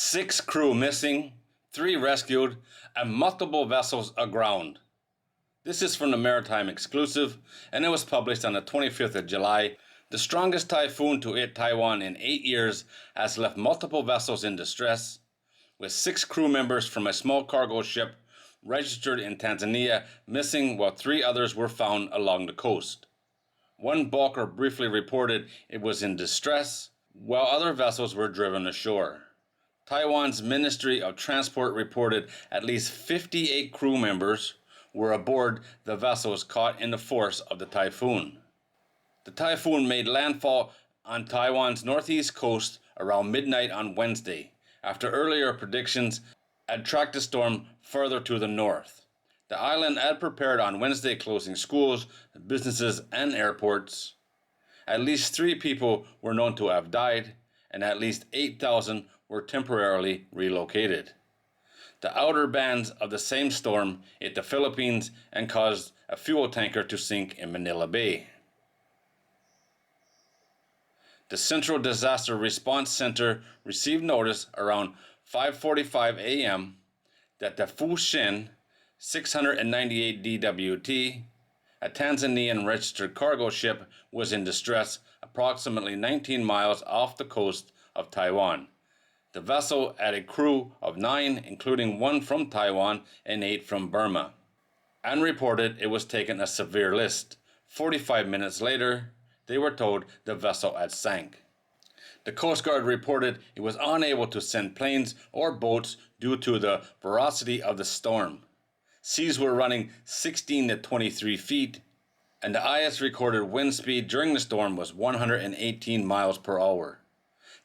6 crew missing, 3 rescued, and multiple vessels aground. This is from the Maritime Exclusive, and it was published on the 25th of July. The strongest typhoon to hit Taiwan in 8 years has left multiple vessels in distress, with 6 crew members from a small cargo ship registered in Tanzania missing, while 3 others were found along the coast. One bulker briefly reported it was in distress, while other vessels were driven ashore. Taiwan's Ministry of Transport reported at least 58 crew members were aboard the vessels caught in the force of the typhoon. The typhoon made landfall on Taiwan's northeast coast around midnight on Wednesday, after earlier predictions had tracked the storm further to the north. The island had prepared on Wednesday, closing schools, businesses, and airports. At least 3 people were known to have died, and at least 8,000 were temporarily relocated. The outer bands of the same storm hit the Philippines and caused a fuel tanker to sink in Manila Bay. The Central Disaster Response Center received notice around 5:45 a.m. that the Fusheng 698 DWT, a Tanzanian registered cargo ship, was in distress approximately 19 miles off the coast of Taiwan. The vessel had a crew of 9, including 1 from Taiwan and 8 from Burma, and reported it was taking a severe list. 45 minutes later, they were told the vessel had sank. The Coast Guard reported it was unable to send planes or boats due to the ferocity of the storm. Seas were running 16 to 23 feet, and the highest recorded wind speed during the storm was 118 miles per hour.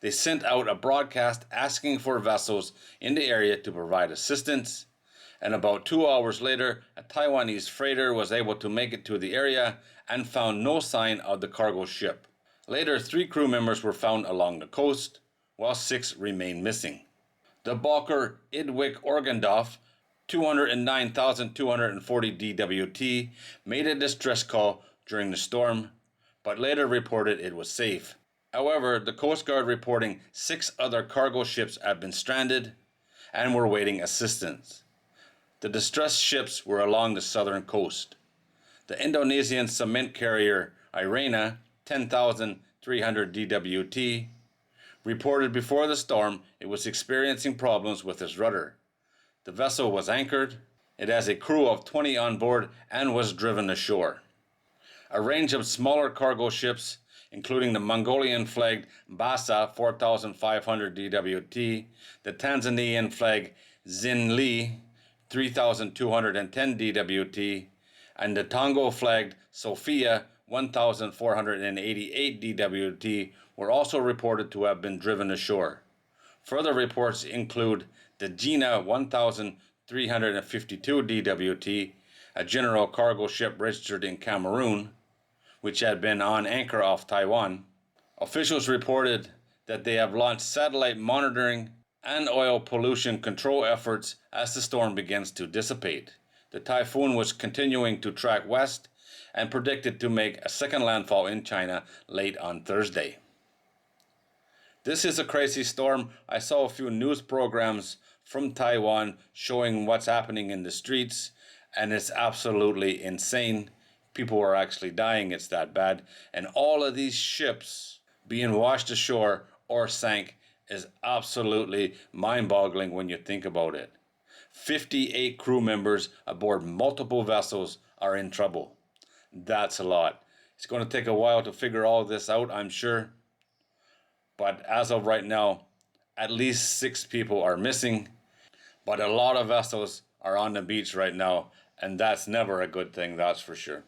They sent out a broadcast asking for vessels in the area to provide assistance, and about 2 hours later, a Taiwanese freighter was able to make it to the area and found no sign of the cargo ship. Later, 3 crew members were found along the coast, while 6 remained missing. The bulker Idwik Orgendorf, 209,240 DWT, made a distress call during the storm, but later reported it was safe. However, the Coast Guard reporting 6 other cargo ships had been stranded and were awaiting assistance. The distressed ships were along the southern coast. The Indonesian cement carrier Irena, 10,300 DWT, reported before the storm it was experiencing problems with its rudder. The vessel was anchored. It has a crew of 20 on board and was driven ashore. A range of smaller cargo ships, including the Mongolian-flagged Basa 4,500 DWT, the Tanzanian-flagged Xinli 3,210 DWT, and the Tongo-flagged Sophia 1,488 DWT were also reported to have been driven ashore. Further reports include the Gina 1,352 DWT, a general cargo ship registered in Cameroon, which had been on anchor off Taiwan. Officials reported that they have launched satellite monitoring and oil pollution control efforts as the storm begins to dissipate. The typhoon was continuing to track west and predicted to make a second landfall in China late on Thursday. This is a crazy storm. I saw a few news programs from Taiwan showing what's happening in the streets, and it's absolutely insane. People are actually dying, it's that bad. And all of these ships being washed ashore or sank is absolutely mind-boggling when you think about it. 58 crew members aboard multiple vessels are in trouble. That's a lot. It's going to take a while to figure all this out, I'm sure. But as of right now, at least 6 people are missing. But a lot of vessels are on the beach right now, and that's never a good thing, that's for sure.